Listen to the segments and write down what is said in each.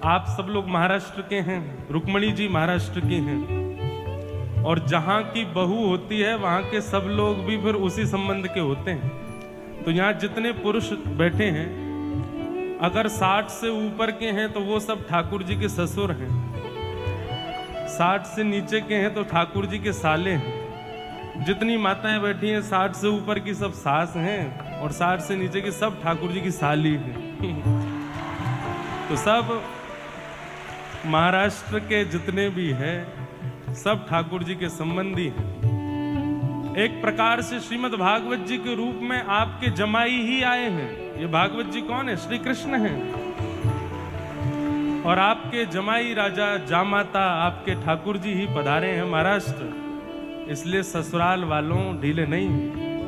आप सब लोग महाराष्ट्र के हैं, रुक्मणी जी महाराष्ट्र की हैं, और जहां की बहू होती है वहां के सब लोग भी फिर उसी संबंध के होते हैं। तो यहाँ जितने पुरुष बैठे हैं, अगर 60 से ऊपर के हैं तो वो सब ठाकुर जी के ससुर हैं, 60 से नीचे के हैं तो ठाकुर जी के साले हैं। जितनी माताएं बैठी हैं 60 से ऊपर की सब सास हैं, और 60 से नीचे की सब ठाकुर जी की साली हैं। तो सब महाराष्ट्र के जितने भी हैं सब ठाकुर जी के संबंधी हैं। एक प्रकार से श्रीमद् भागवत जी के रूप में आपके जमाई ही आए हैं। ये भागवत जी कौन है? श्री कृष्ण हैं। और आपके जमाई राजा जामाता आपके ठाकुर जी ही पधारे हैं महाराष्ट्र। इसलिए ससुराल वालों ढीले नहीं,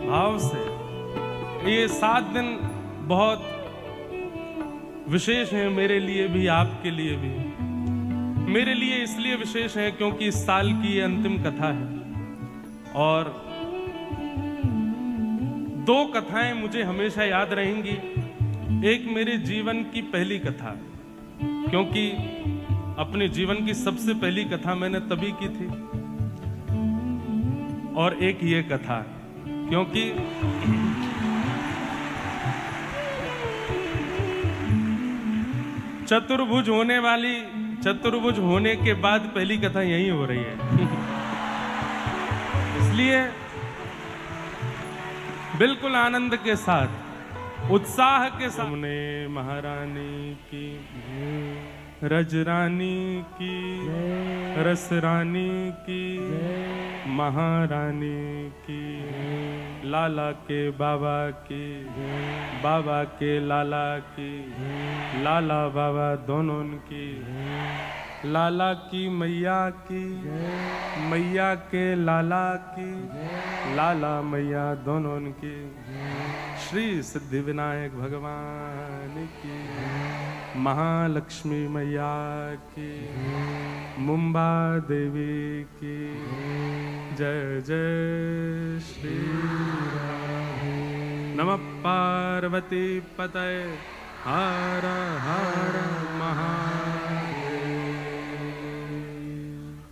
भाव से। ये 7 दिन बहुत विशेष हैं मेरे लिए भी, आपके लिए भी। मेरे लिए इसलिए विशेष है क्योंकि इस साल की ये अंतिम कथा है, और 2 कथाएं मुझे हमेशा याद रहेंगी। एक मेरे जीवन की पहली कथा, क्योंकि अपने जीवन की सबसे पहली कथा मैंने तभी की थी, और एक ये कथा क्योंकि चतुर्भुज होने के बाद पहली कथा यही हो रही है। इसलिए बिल्कुल आनंद के साथ, उत्साह के सामने महारानी की, रजरानी की, रसरानी की, महारानी की, लाला के बाबा की, बाबा के लाला की, लाला बाबा दोनों की, लाला की मैया की, मैया के लाला की, लाला मैया दोनों की, श्री सिद्धि विनायक भगवान की, महालक्ष्मी मैया की, मुंबा देवी की, जय जय श्री राम। नमः पार्वती पतये हर हर महादेव।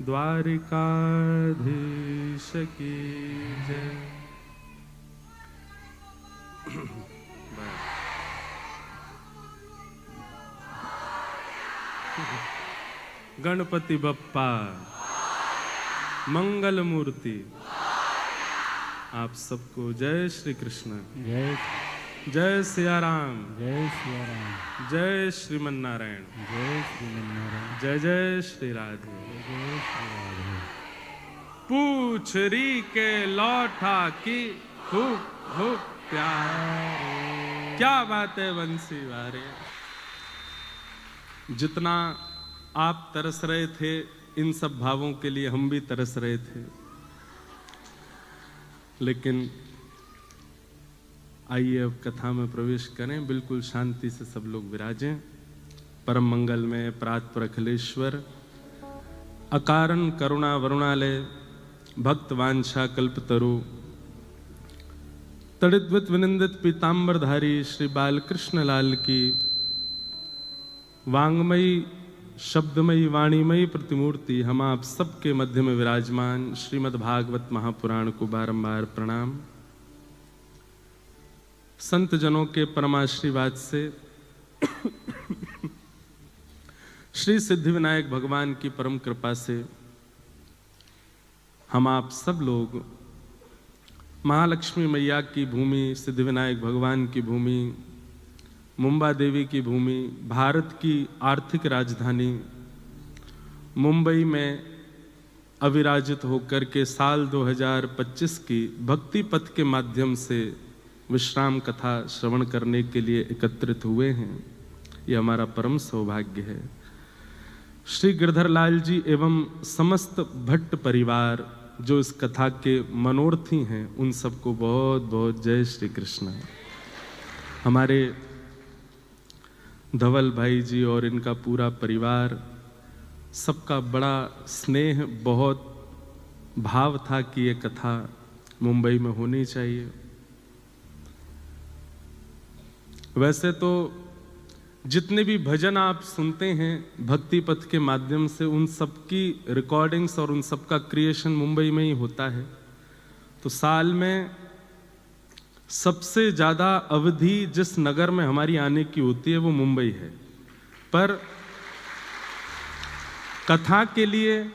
द्वारिकाधीश की जय। गणपति बप्पा मंगल मूर्ति। आप सबको जय श्री कृष्ण, जय जय सिया राम, जय सिया राम, जय श्रीमन नारायण, जय श्रीमन्नारायण, जय जय श्री राधे। जय श्री राधे। पूछरी के लौटा की खूब खूब प्यार। क्या बात है बंसी वारे। जितना आप तरस रहे थे इन सब भावों के लिए, हम भी तरस रहे थे। लेकिन आइए अब कथा में प्रवेश करें। बिल्कुल शांति से सब लोग विराजें। परम मंगल में प्रात अखिलेश्वर, अकारण करुणा वरुणालय, भक्त वांछा कल्पतरु, तड़िद्वित विनिंदित पीतांबरधारी श्री बालकृष्ण लाल की वांगमयी शब्दमयी वाणीमयी प्रतिमूर्ति हम आप सबके मध्य में विराजमान श्रीमद् भागवत महापुराण को बारंबार प्रणाम। संत जनों के परमाशीर्वाद से श्री सिद्धि विनायक भगवान की परम कृपा से हम आप सब लोग महालक्ष्मी मैया की भूमि, सिद्धि विनायक भगवान की भूमि, मुंबा देवी की भूमि, भारत की आर्थिक राजधानी मुंबई में अविराजित होकर के साल 2025 की भक्ति पथ के माध्यम से विश्राम कथा श्रवण करने के लिए एकत्रित हुए हैं। ये हमारा परम सौभाग्य है। श्री गिरधर लाल जी एवं समस्त भट्ट परिवार जो इस कथा के मनोर्थी हैं, उन सबको बहुत बहुत जय श्री कृष्ण। हमारे धवल भाई जी और इनका पूरा परिवार, सबका बड़ा स्नेह, बहुत भाव था कि ये कथा मुंबई में होनी चाहिए। वैसे तो जितने भी भजन आप सुनते हैं भक्ति पथ के माध्यम से, उन सब की रिकॉर्डिंग्स और उन सब का क्रिएशन मुंबई में ही होता है। तो साल में सबसे ज़्यादा अवधि जिस नगर में हमारी आने की होती है वो मुंबई है। पर कथा के लिए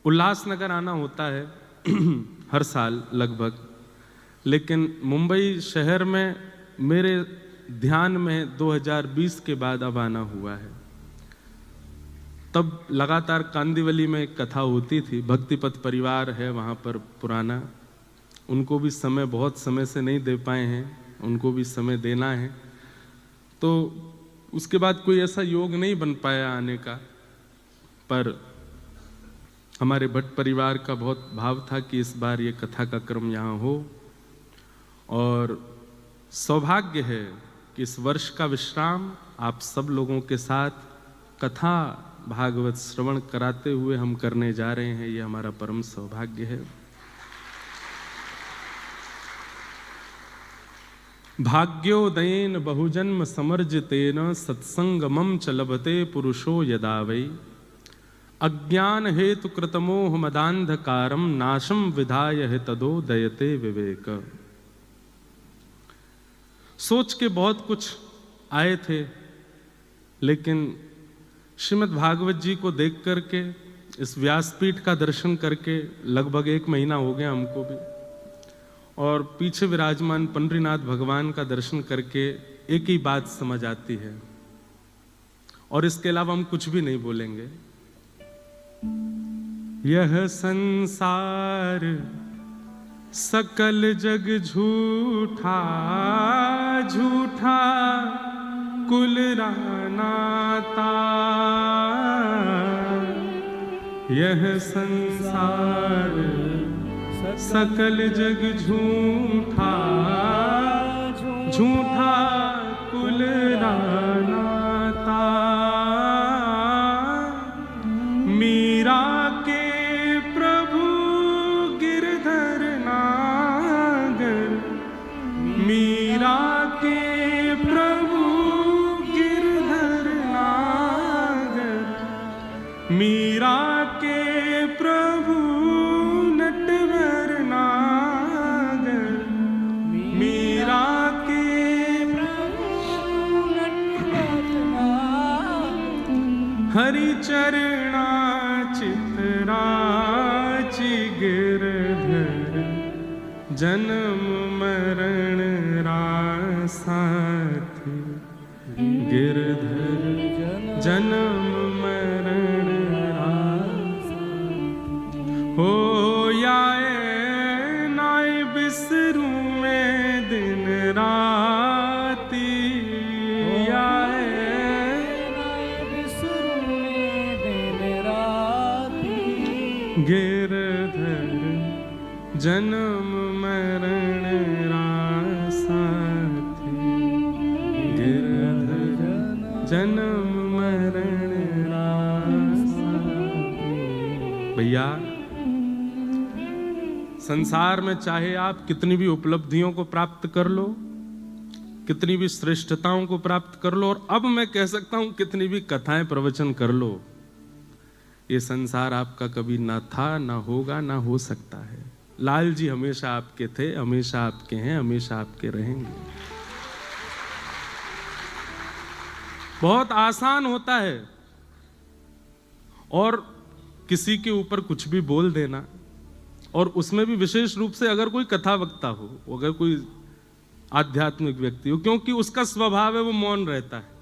उल्लासनगर आना होता है हर साल लगभग, लेकिन मुंबई शहर में मेरे ध्यान में 2020 के बाद अब आना हुआ है। तब लगातार कांदिवली में एक कथा होती थी, भक्तिपथ परिवार है वहाँ पर पुराना, उनको भी समय बहुत समय से नहीं दे पाए हैं, उनको भी समय देना है। तो उसके बाद कोई ऐसा योग नहीं बन पाया आने का, पर हमारे भट्ट परिवार का बहुत भाव था कि इस बार ये कथा का क्रम यहाँ हो। और सौभाग्य है कि इस वर्ष का विश्राम आप सब लोगों के साथ कथा भागवत श्रवण कराते हुए हम करने जा रहे हैं, ये हमारा परम सौभाग्य है। भाग्योदयेन बहुजन्म समर्जितेन सत्संगमं च लभते पुरुषो यदा वै अज्ञान हेतु कृतमोह मदांधकारम नाशम विधाय तदो दयते विवेक। सोच के बहुत कुछ आए थे, लेकिन श्रीमद् भागवत जी को देख करके, इस व्यासपीठ का दर्शन करके लगभग 1 महीना हो गया हमको भी, और पीछे विराजमान पंडरीनाथ भगवान का दर्शन करके एक ही बात समझ आती है, और इसके अलावा हम कुछ भी नहीं बोलेंगे। यह संसार सकल जग झूठा झूठा कुल नाता, यह संसार सकल जग झूठा झूठा कुल नाता। मीरा के प्रभु गिरधर नागर, मीरा के प्रभु गिरधर नागर, मीरा के प्रभु नटवर नागर, मीरा के प्रभु नटवर नागर, हरि चरणा चितराचि गिरधर जन्म मरण रासाथी, गिरधर जन्म मरण रासाथी। हो याए नाय बिसरू में दिन राती, याए नाय बिसरू में दिन राती, गिरधर जन्म मरण रासाथी, गिरधर जन्म मरण रासाथी। भैया, संसार में चाहे आप कितनी भी उपलब्धियों को प्राप्त कर लो, कितनी भी श्रेष्ठताओं को प्राप्त कर लो, और अब मैं कह सकता हूं कितनी भी कथाएं प्रवचन कर लो, ये संसार आपका कभी ना था, ना होगा, ना हो सकता है। लाल जी हमेशा आपके थे, हमेशा आपके हैं, हमेशा आपके रहेंगे। बहुत आसान होता है और किसी के ऊपर कुछ भी बोल देना, और उसमें भी विशेष रूप से अगर कोई कथा वक्ता हो, अगर कोई आध्यात्मिक व्यक्ति हो, क्योंकि उसका स्वभाव है वो मौन रहता है।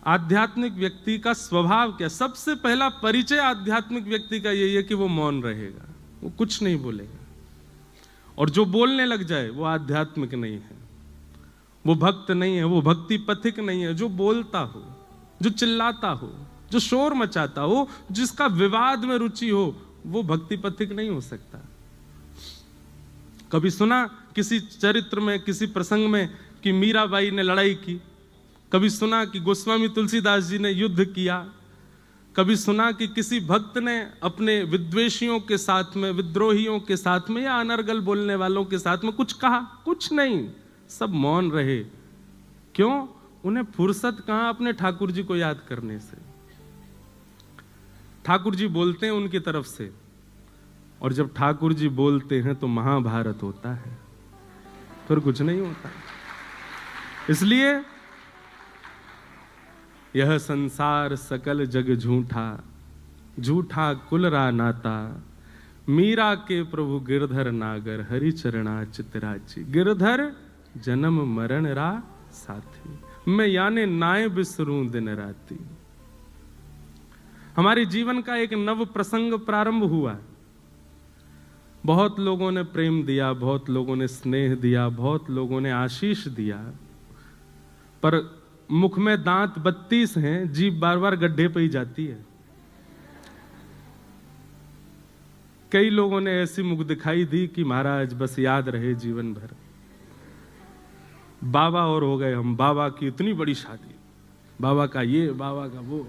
आध्यात्मिक व्यक्ति का स्वभाव क्या? सबसे पहला परिचय आध्यात्मिक व्यक्ति का यही है कि वो मौन रहेगा, वो कुछ नहीं बोलेगा, और जो बोलने लग जाए वो आध्यात्मिक नहीं है, वो भक्त नहीं है, वो भक्ति पथिक नहीं है। जो बोलता हो, जो चिल्लाता हो, जो शोर मचाता हो, जिसका विवाद में रुचि हो, वो भक्ति पथिक नहीं हो सकता। कभी सुना किसी चरित्र में, किसी प्रसंग में कि मीराबाई ने लड़ाई की? कभी सुना कि गोस्वामी तुलसीदास जी ने युद्ध किया? कभी सुना कि किसी भक्त ने अपने विद्वेषियों के साथ में, विद्रोहियों के साथ में, या अनर्गल बोलने वालों के साथ में कुछ कहा? कुछ नहीं, सब मौन रहे। क्यों? उन्हें फुर्सत कहां अपने ठाकुर जी को याद करने से। ठाकुर जी बोलते हैं उनकी तरफ से, और जब ठाकुर जी बोलते हैं तो महाभारत होता है, फिर कुछ नहीं होता। इसलिए यह संसार सकल जग झूठा, झूठा कुलरा नाता, मीरा के प्रभु गिरधर नागर, हरि चरणा चितराची। गिरधर जन्म मरण रा साथी, मैं याने नाय बिसरूं दिन राती। हमारे जीवन का एक नव प्रसंग प्रारंभ हुआ। बहुत लोगों ने प्रेम दिया, बहुत लोगों ने स्नेह दिया, बहुत लोगों ने आशीष दिया, पर मुख में दांत 32 हैं, जीभ बार बार गड्ढे पे ही जाती है। कई लोगों ने ऐसी मुख दिखाई दी कि महाराज बस याद रहे जीवन भर। बाबा और हो गए हम, बाबा की इतनी बड़ी शादी, बाबा का ये, बाबा का वो।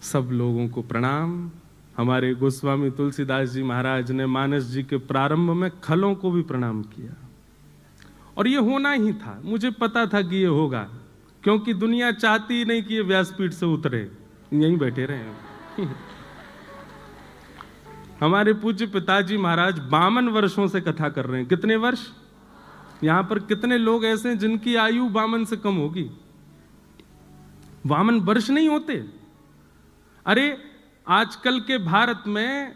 सब लोगों को प्रणाम। हमारे गोस्वामी तुलसीदास जी महाराज ने मानस जी के प्रारंभ में खलों को भी प्रणाम किया, और ये होना ही था। मुझे पता था कि ये होगा, क्योंकि दुनिया चाहती ही नहीं कि ये व्यासपीठ से उतरे, यहीं बैठे रहे। हमारे पूज्य पिताजी महाराज 52 वर्षों से कथा कर रहे हैं। कितने वर्ष? यहां पर कितने लोग ऐसे हैं जिनकी आयु 52 से कम होगी? 52 वर्ष नहीं होते। अरे आजकल के भारत में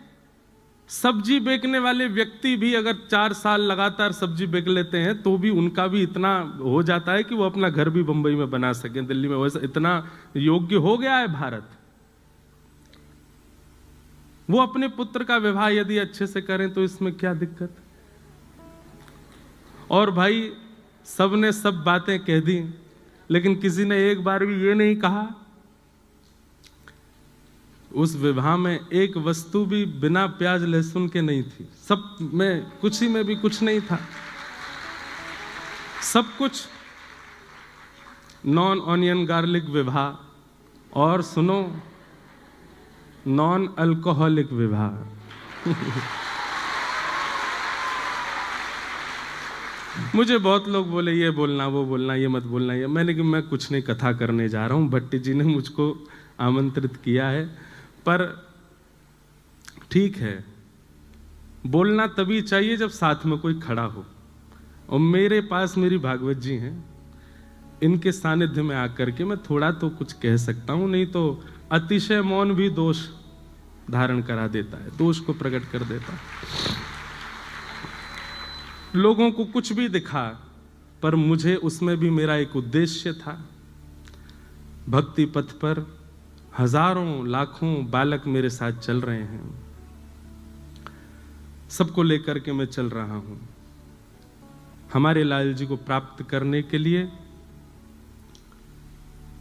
सब्जी बेचने वाले व्यक्ति भी अगर 4 साल लगातार सब्जी बेच लेते हैं तो भी उनका भी इतना हो जाता है कि वो अपना घर भी बंबई में बना सके, दिल्ली में। वैसे इतना योग्य हो गया है भारत। वो अपने पुत्र का विवाह यदि अच्छे से करें तो इसमें क्या दिक्कत? और भाई सबने सब बातें कह दी, लेकिन किसी ने एक बार भी ये नहीं कहा, उस विवाह में एक वस्तु भी बिना प्याज लहसुन के नहीं थी। सब में, कुछ ही में भी कुछ नहीं था। सब कुछ नॉन ऑनियन गार्लिक विवाह, और सुनो, नॉन अल्कोहलिक विवाह। मुझे बहुत लोग बोले ये बोलना, वो बोलना, ये मत बोलना। ये मैंने कि मैं कुछ नहीं, कथा करने जा रहा हूं। भट्टी जी ने मुझको आमंत्रित किया है, पर ठीक है, बोलना तभी चाहिए जब साथ में कोई खड़ा हो। और मेरे पास मेरी भागवत जी हैं, इनके सानिध्य में आकर के मैं थोड़ा तो कुछ कह सकता हूं, नहीं तो अतिशय मौन भी दोष धारण करा देता है, दोष को प्रकट कर देता है। लोगों को कुछ भी दिखा, पर मुझे उसमें भी मेरा एक उद्देश्य था। भक्ति पथ पर हजारों लाखों बालक मेरे साथ चल रहे हैं, सबको लेकर के मैं चल रहा हूं। हमारे लाल जी को प्राप्त करने के लिए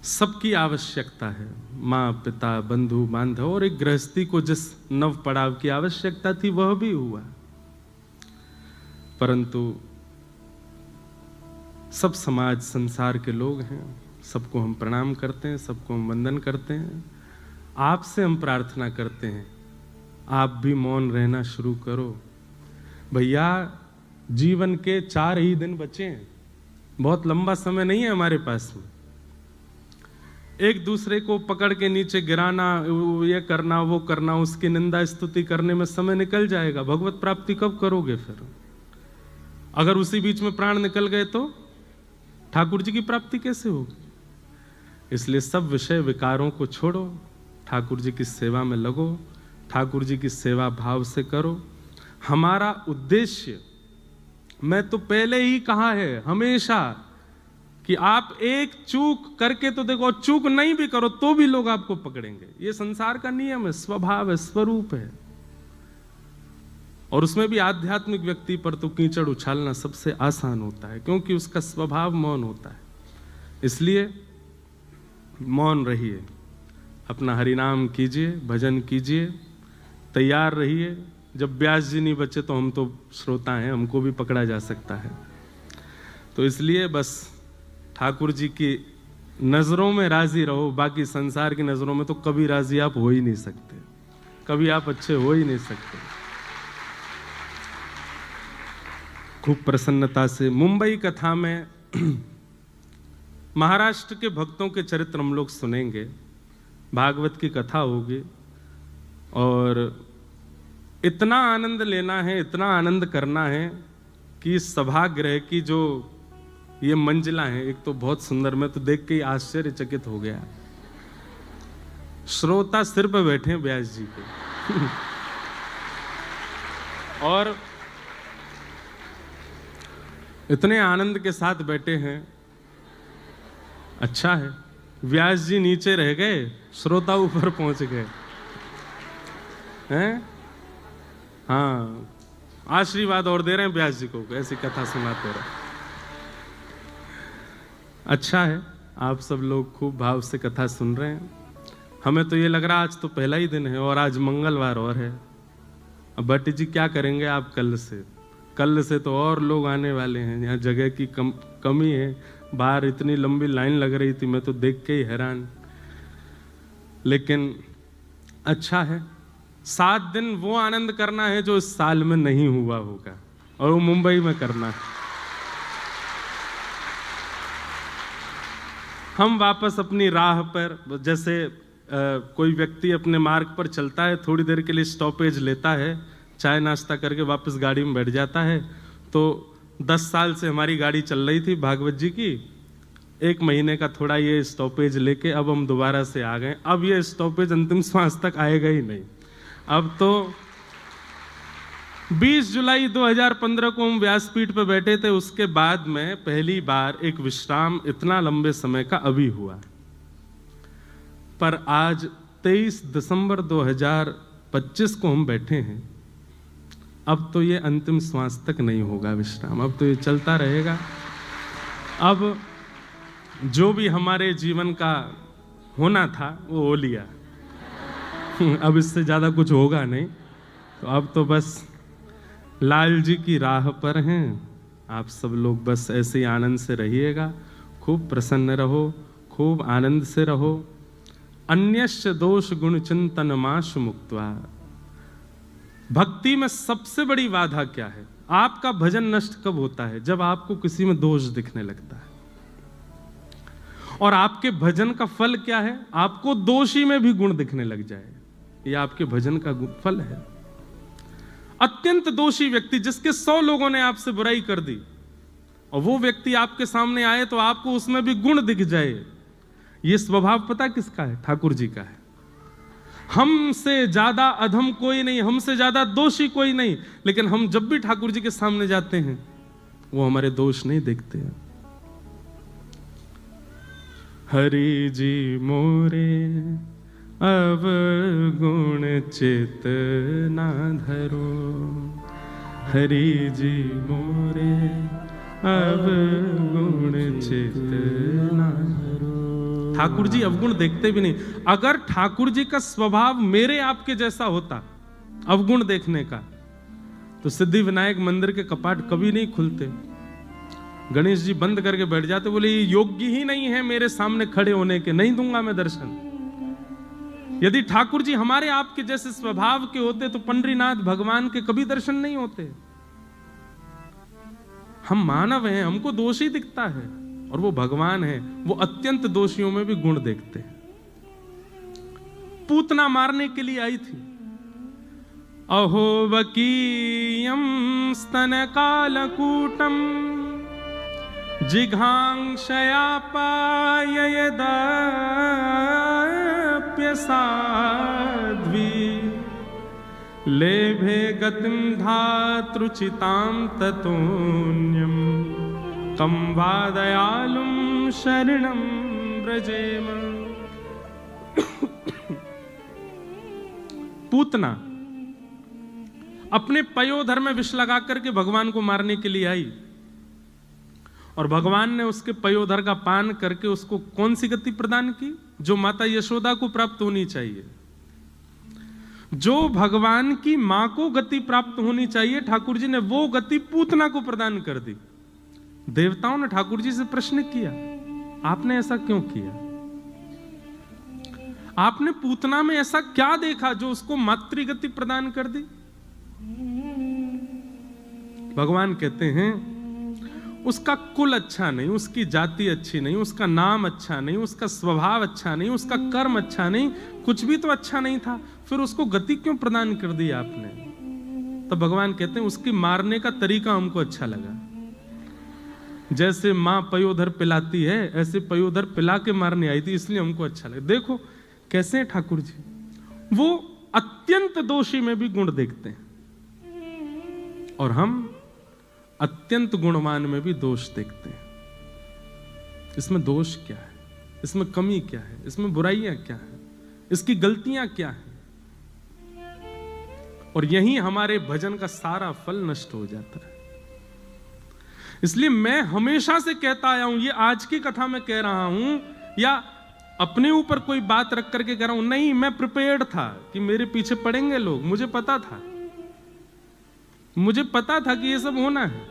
सबकी आवश्यकता है, माँ पिता बंधु बांधव, और एक गृहस्थी को जिस नव पड़ाव की आवश्यकता थी वह भी हुआ। परंतु सब समाज संसार के लोग हैं, सबको हम प्रणाम करते हैं, सबको हम वंदन करते हैं। आपसे हम प्रार्थना करते हैं, आप भी मौन रहना शुरू करो। भैया, जीवन के 4 ही दिन बचे हैं, बहुत लंबा समय नहीं है हमारे पास में। एक दूसरे को पकड़ के नीचे गिराना, ये करना, वो करना, उसकी निंदा स्तुति करने में समय निकल जाएगा। भगवत प्राप्ति कब करोगे फिर? अगर उसी बीच में प्राण निकल गए तो ठाकुर जी की प्राप्ति कैसे होगी? इसलिए सब विषय विकारों को छोड़ो, ठाकुर जी की सेवा में लगो, ठाकुर जी की सेवा भाव से करो। हमारा उद्देश्य, मैं तो पहले ही कहा है हमेशा, कि आप एक चूक करके तो देखो, चूक नहीं भी करो तो भी लोग आपको पकड़ेंगे। ये संसार का नियम है, स्वभाव है, स्वरूप है। और उसमें भी आध्यात्मिक व्यक्ति पर तो कीचड़ उछालना सबसे आसान होता है, क्योंकि उसका स्वभाव मौन होता है। इसलिए मौन रहिए, अपना हरिनाम कीजिए, भजन कीजिए, तैयार रहिए। जब व्यास जी नहीं बचे तो हम तो श्रोता हैं, हमको भी पकड़ा जा सकता है। तो इसलिए बस ठाकुर जी की नजरों में राजी रहो, बाकी संसार की नजरों में तो कभी राजी आप हो ही नहीं सकते, कभी आप अच्छे हो ही नहीं सकते। खूब प्रसन्नता से मुंबई कथा में महाराष्ट्र के भक्तों के चरित्र हम लोग सुनेंगे, भागवत की कथा होगी और इतना आनंद लेना है, इतना आनंद करना है कि सभागृह की जो ये मंजिला है, एक तो बहुत सुंदर, मैं तो देख के ही आश्चर्यचकित हो गया। श्रोता सिर पे बैठे हैं व्यास जी के और इतने आनंद के साथ बैठे हैं। अच्छा है, व्यास जी नीचे रह गए, श्रोता ऊपर पहुंच गए हैं। हाँ, आशीर्वाद और दे रहे हैं व्यास जी को, ऐसी कथा सुनाते रहे। अच्छा है, आप सब लोग खूब भाव से कथा सुन रहे हैं। हमें तो ये लग रहा आज तो पहला ही दिन है और आज मंगलवार और है। अब भट्टी जी क्या करेंगे आप कल से तो और लोग आने वाले हैं। यहाँ जगह की कमी है, बाहर इतनी लंबी लाइन लग रही थी, मैं तो देख के ही हैरान। लेकिन अच्छा है, 7 दिन वो आनंद करना है जो इस साल में नहीं हुआ होगा और वो मुंबई में करना है। हम वापस अपनी राह पर, जैसे कोई व्यक्ति अपने मार्ग पर चलता है, थोड़ी देर के लिए स्टॉपेज लेता है, चाय नाश्ता करके वापस गाड़ी में बैठ जाता है। तो 10 साल से हमारी गाड़ी चल रही थी भागवत जी की, 1 महीने का थोड़ा ये स्टॉपेज लेके अब हम दोबारा से आ गए। अब ये स्टॉपेज अंतिम श्वास तक आएगा ही नहीं। अब तो 20 जुलाई 2015 को हम व्यासपीठ पर बैठे थे, उसके बाद में पहली बार एक विश्राम इतना लंबे समय का अभी हुआ। पर आज 23 दिसंबर 2025 को हम बैठे हैं। अब तो ये अंतिम श्वास तक नहीं होगा विश्राम, अब तो ये चलता रहेगा। अब जो भी हमारे जीवन का होना था वो हो लिया, अब इससे ज्यादा कुछ होगा नहीं। तो अब तो बस लाल जी की राह पर हैं। आप सब लोग बस ऐसे ही आनंद से रहिएगा, खूब प्रसन्न रहो, खूब आनंद से रहो। अन्यस्य दोष गुण चिंतन माशु मुक्त्वा। भक्ति में सबसे बड़ी बाधा क्या है? आपका भजन नष्ट कब होता है? जब आपको किसी में दोष दिखने लगता है। और आपके भजन का फल क्या है? आपको दोषी में भी गुण दिखने लग जाए, यह आपके भजन का फल है। अत्यंत दोषी व्यक्ति, जिसके 100 लोगों ने आपसे बुराई कर दी, और वो व्यक्ति आपके सामने आए तो आपको उसमें भी गुण दिख जाए, ये स्वभाव पता किसका है? ठाकुर जी का है। हमसे ज्यादा अधम कोई नहीं, हमसे ज्यादा दोषी कोई नहीं, लेकिन हम जब भी ठाकुर जी के सामने जाते हैं वो हमारे दोष नहीं देखते हैं। हरि जी मोरे अब गुण चित ना धरो, हरि जी मोरे अब गुण चित ना धरो। ठाकुर जी अवगुण देखते भी नहीं। अगर ठाकुर जी का स्वभाव मेरे आपके जैसा होता अवगुण देखने का, तो सिद्धि विनायक मंदिर के कपाट कभी नहीं खुलते। गणेश जी बंद करके बैठ जाते, बोले ये योग्य ही नहीं है मेरे सामने खड़े होने के, नहीं दूंगा मैं दर्शन। यदि ठाकुर जी हमारे आपके जैसे स्वभाव के होते तो पंडरीनाथ भगवान के कभी दर्शन नहीं होते। हम मानव हैं, हमको दोष ही दिखता है, और वो भगवान है, वो अत्यंत दोषियों में भी गुण देखते हैं। पूतना मारने के लिए आई थी। अहो वकीयम स्तन कालकूटम जिघांक्षया पाययदाप्य साध्वी लेभे गतिम धातृचितां ततोन्यम कम वा दयालुम शरणं व्रजेम। पूतना अपने पयोधर में विष लगा करके भगवान को मारने के लिए आई, और भगवान ने उसके पयोधर का पान करके उसको कौन सी गति प्रदान की? जो माता यशोदा को प्राप्त होनी चाहिए, जो भगवान की मां को गति प्राप्त होनी चाहिए, ठाकुर जी ने वो गति पूतना को प्रदान कर दी। देवताओं ने ठाकुर जी से प्रश्न किया, आपने ऐसा क्यों किया? आपने पूतना में ऐसा क्या देखा जो उसको मातृगति प्रदान कर दी? भगवान कहते हैं उसका कुल अच्छा नहीं, उसकी जाति अच्छी नहीं, उसका नाम अच्छा नहीं, उसका स्वभाव अच्छा नहीं, उसका कर्म अच्छा नहीं, कुछ भी तो अच्छा नहीं था, फिर उसको गति क्यों प्रदान कर दी आपने? तो भगवान कहते हैं उसकी मारने का तरीका हमको अच्छा लगा। जैसे माँ पयोधर पिलाती है, ऐसे पयोधर पिला के मारने आई थी, इसलिए हमको अच्छा लगा। देखो कैसे हैं ठाकुर जी, वो अत्यंत दोषी में भी गुण देखते हैं और हम अत्यंत गुणवान में भी दोष देखते हैं। इसमें दोष क्या है, इसमें कमी क्या है, इसमें बुराइयां क्या है, इसकी गलतियां क्या है? और यही हमारे भजन का सारा फल नष्ट हो जाता है। इसलिए मैं हमेशा से कहता आया हूं, ये आज की कथा में कह रहा हूं या अपने ऊपर कोई बात रख करके कह रहा हूं, नहीं, मैं प्रिपेयर्ड था कि मेरे पीछे पड़ेंगे लोग, मुझे पता था, मुझे पता था कि ये सब होना है,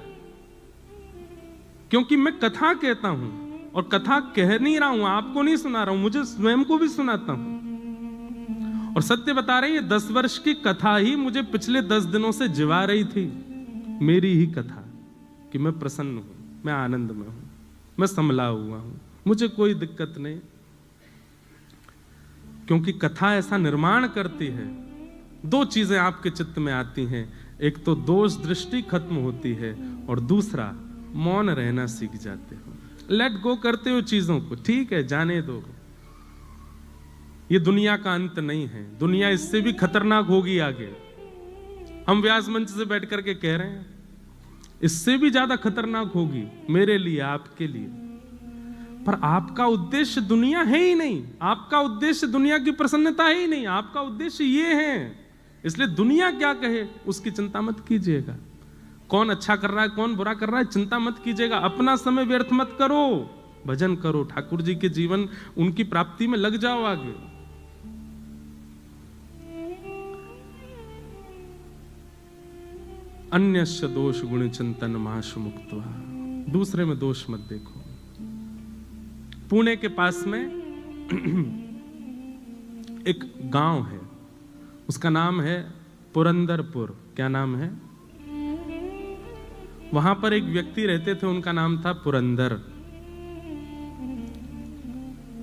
क्योंकि मैं कथा कहता हूं और कथा कह नहीं रहा हूं, आपको नहीं सुना रहा हूं, मुझे स्वयं को भी सुनाता हूं। और सत्य बता रहे हैं, ये 10 वर्ष की कथा ही मुझे पिछले 10 दिनों से जिवा रही थी, मेरी ही कथा, कि मैं प्रसन्न हूं, मैं आनंद में हूं, मैं संभला हुआ हूं, मुझे कोई दिक्कत नहीं। क्योंकि कथा ऐसा निर्माण करती है, 2 चीजें आपके चित्त में आती हैं, एक तो दोष दृष्टि खत्म होती है और दूसरा मौन रहना सीख जाते हो, लेट गो करते हो चीजों को, ठीक है जाने दो, ये दुनिया का अंत नहीं है, दुनिया इससे भी खतरनाक होगी आगे। हम व्यास मंच से बैठ करके कह रहे हैं इससे भी ज्यादा खतरनाक होगी मेरे लिए, आपके लिए, पर आपका उद्देश्य दुनिया है ही नहीं, आपका उद्देश्य दुनिया की प्रसन्नता है ही नहीं, आपका उद्देश्य ये है। इसलिए दुनिया क्या कहे उसकी चिंता मत कीजिएगा, कौन अच्छा कर रहा है कौन बुरा कर रहा है चिंता मत कीजिएगा, अपना समय व्यर्थ मत करो, भजन करो, ठाकुर जी के जीवन उनकी प्राप्ति में लग जाओ आगे। अन्यस्य दोष गुण चिंतन माशु मुक्त्वा, दूसरे में दोष मत देखो। पुणे के पास में एक गांव है, उसका नाम है पुरंदरपुर। क्या नाम है? वहां पर एक व्यक्ति रहते थे, उनका नाम था पुरंदर।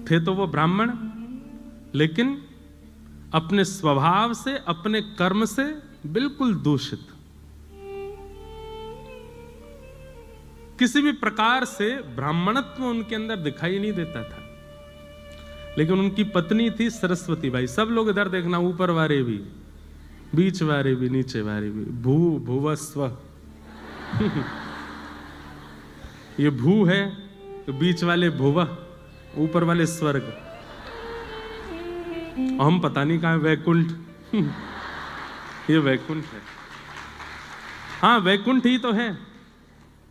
थे तो वो ब्राह्मण, लेकिन अपने स्वभाव से, अपने कर्म से बिल्कुल दूषित, किसी भी प्रकार से ब्राह्मणत्व उनके अंदर दिखाई नहीं देता था। लेकिन उनकी पत्नी थी सरस्वती बाई। सब लोग इधर देखना, ऊपर वाले भी, बीच वाले भी, नीचे वाले भी, भूवस्व ये भू है तो बीच वाले भुव, ऊपर वाले स्वर्ग, हम पता नहीं कहां वैकुंठ ये वैकुंठ है। हाँ वैकुंठ ही तो है,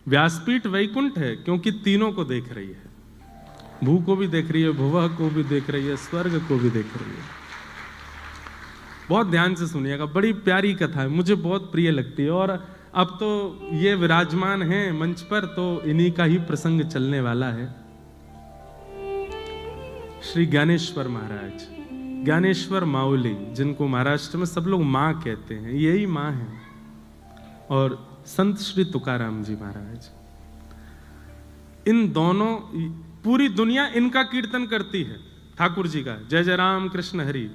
व्यासपीठ वैकुंठ है, क्योंकि तीनों को देख रही है, भू को भी देख रही है, भुवः को भी देख रही है, स्वर्ग को भी देख रही है। बहुत ध्यान से सुनिएगा, बड़ी प्यारी कथा है, मुझे बहुत प्रिय लगती है। और अब तो ये विराजमान हैं मंच पर, तो इन्हीं का ही प्रसंग चलने वाला है। श्री ज्ञानेश्वर महाराज, ज्ञानेश्वर माउली, जिनको महाराष्ट्र में सब लोग माँ कहते हैं, यही माँ है। और संत श्री तुकाराम जी महाराज, इन दोनों, पूरी दुनिया इनका कीर्तन करती है, ठाकुर जी का, जय जय राम कृष्ण हरि,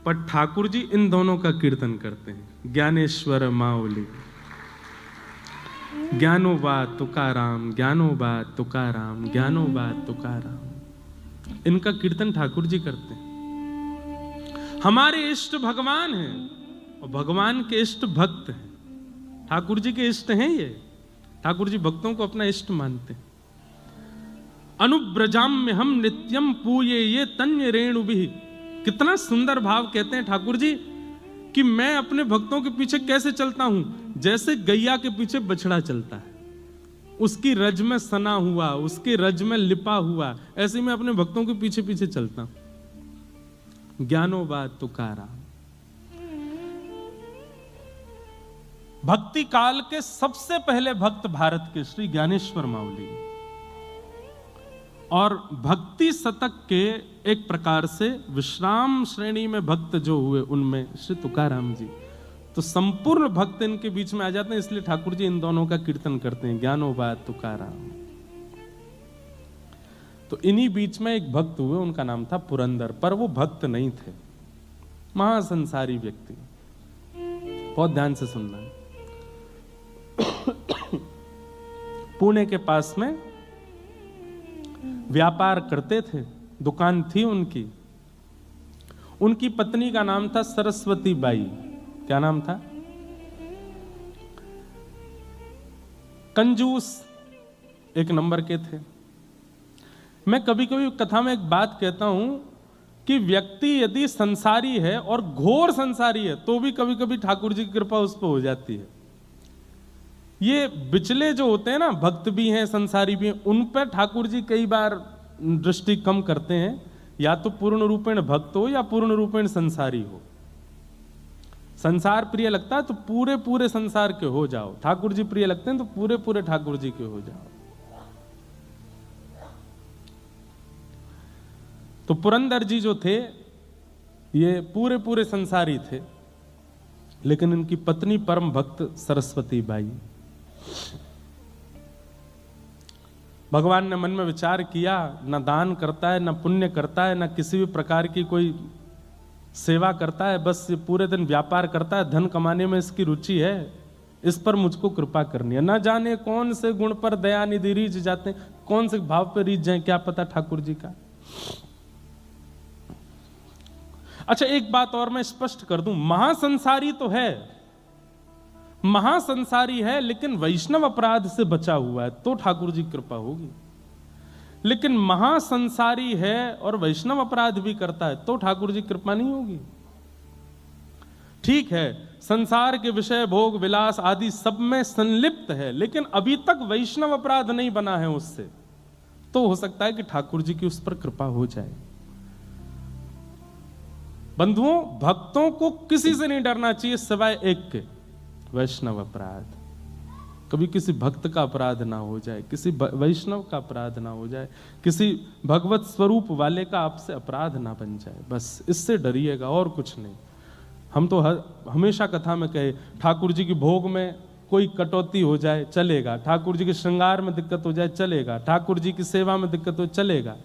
पर ठाकुर जी इन दोनों का कीर्तन करते हैं, ज्ञानेश्वर माउली। ज्ञानोबा तुकाराम, ज्ञानोबा तुकाराम, ज्ञानोबा तुकाराम, इनका कीर्तन ठाकुर जी करते हैं। हमारे इष्ट भगवान हैं और भगवान के इष्ट भक्त हैं, ठाकुर जी के इष्ट हैं ये, ठाकुर जी भक्तों को अपना इष्ट मानते हैं। अनुब्रजाम्य हम नित्यम पूये ये तन्य रेणुभिः, कितना सुंदर भाव कहते हैं ठाकुर जी कि मैं अपने भक्तों के पीछे कैसे चलता हूं, जैसे गैया के पीछे बछड़ा चलता है, उसकी रज में सना हुआ, उसकी रज में लिपा हुआ, ऐसे मैं अपने भक्तों के पीछे पीछे चलता हूं। ज्ञानोबा तुकाराम, भक्ति काल के सबसे पहले भक्त भारत के श्री ज्ञानेश्वर माउली, और भक्ति शतक के एक प्रकार से विश्राम श्रेणी में भक्त जो हुए, उनमें श्री तुकाराम जी तो संपूर्ण भक्त इनके बीच में आ जाते हैं, इसलिए ठाकुर जी इन दोनों का कीर्तन करते हैं, ज्ञानोबा तुकाराम। तो इन्हीं बीच में एक भक्त हुए, उनका नाम था पुरंदर, पर वो भक्त नहीं थे, महासंसारी व्यक्ति। बहुत ध्यान से सुनना है। पुणे के पास में व्यापार करते थे, दुकान थी उनकी। उनकी पत्नी का नाम था सरस्वती बाई। क्या नाम था? कंजूस एक नंबर के थे। मैं कभी कभी कथा में एक बात कहता हूं कि व्यक्ति यदि संसारी है और घोर संसारी है तो भी कभी कभी ठाकुर जी की कृपा उस पर हो जाती है। ये बिचले जो होते हैं ना, भक्त भी हैं संसारी भी हैं, उन पर ठाकुर जी कई बार दृष्टि कम करते हैं, या तो पूर्ण रूपेण भक्त हो या पूर्ण रूपेण संसारी हो। संसार प्रिय लगता है तो पूरे पूरे संसार के हो जाओ, ठाकुर जी प्रिय लगते हैं तो पूरे पूरे ठाकुर जी के हो जाओ। तो पुरंदर जी जो थे ये पूरे पूरे संसारी थे, लेकिन इनकी पत्नी परम भक्त सरस्वती बाई। भगवान ने मन में विचार किया, न दान करता है, न पुण्य करता है, न किसी भी प्रकार की कोई सेवा करता है, बस ये पूरे दिन व्यापार करता है, धन कमाने में इसकी रुचि है, इस पर मुझको कृपा करनी है। न जाने कौन से गुण पर दयानिधि रीझ जाते हैं, कौन से भाव पर रीझ जाए, क्या पता ठाकुर जी का। अच्छा, एक बात और मैं स्पष्ट कर दूं, महासंसारी तो है, महासंसारी है, लेकिन वैष्णव अपराध से बचा हुआ है तो ठाकुर जी की कृपा होगी। लेकिन महासंसारी है और वैष्णव अपराध भी करता है तो ठाकुर जी की कृपा नहीं होगी। ठीक है, संसार के विषय भोग विलास आदि सब में संलिप्त है, लेकिन अभी तक वैष्णव अपराध नहीं बना है उससे, तो हो सकता है कि ठाकुर जी की उस पर कृपा हो जाए। बंधुओं, भक्तों को किसी से नहीं डरना चाहिए सिवाय एक के, वैष्णव अपराध। कभी किसी भक्त का अपराध ना हो जाए, किसी वैष्णव का अपराध ना हो जाए, किसी भगवत स्वरूप वाले का आपसे अपराध ना बन जाए, बस इससे डरिएगा और कुछ नहीं। हम तो हमेशा कथा में कहे, ठाकुर जी की भोग में कोई कटौती हो जाए चलेगा, ठाकुर जी के श्रृंगार में दिक्कत हो जाए चलेगा, ठाकुर जी की सेवा में दिक्कत हो चलेगा,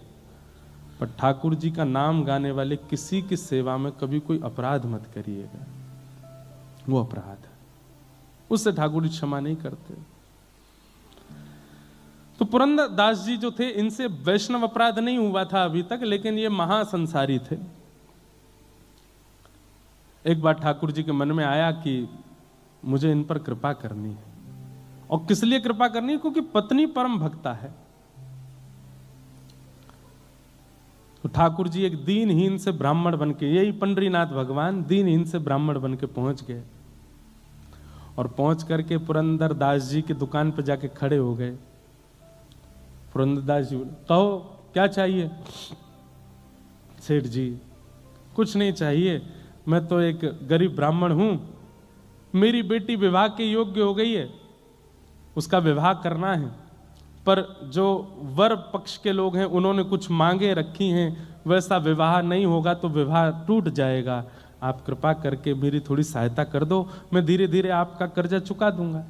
पर ठाकुर जी का नाम गाने वाले किसी की सेवा में कभी कोई अपराध मत करिएगा, वो अपराध है, उससे ठाकुर जी क्षमा नहीं करते। तो पुरंदर दास जी जो थे, इनसे वैष्णव अपराध नहीं हुआ था अभी तक, लेकिन ये महासंसारी थे। एक बार ठाकुर जी के मन में आया कि मुझे इन पर कृपा करनी है, और किस लिए कृपा करनी है? क्योंकि पत्नी परम भक्ता है। तो ठाकुर जी एक दीनहीन से ब्राह्मण बनके, यही पंडरीनाथ भगवान दीनहीन से ब्राह्मण बनके पहुंच गए, और पहुंच करके पुरंदर दास जी की दुकान पर जाके खड़े हो गए। पुरंदर दास जी बोले, कहो क्या चाहिए? सेठ जी, कुछ नहीं चाहिए, मैं तो एक गरीब ब्राह्मण हूं, मेरी बेटी विवाह के योग्य हो गई है, उसका विवाह करना है, पर जो वर पक्ष के लोग हैं उन्होंने कुछ मांगे रखी हैं, वैसा विवाह नहीं होगा तो विवाह टूट जाएगा, आप कृपा करके मेरी थोड़ी सहायता कर दो, मैं धीरे धीरे आपका कर्जा चुका दूंगा।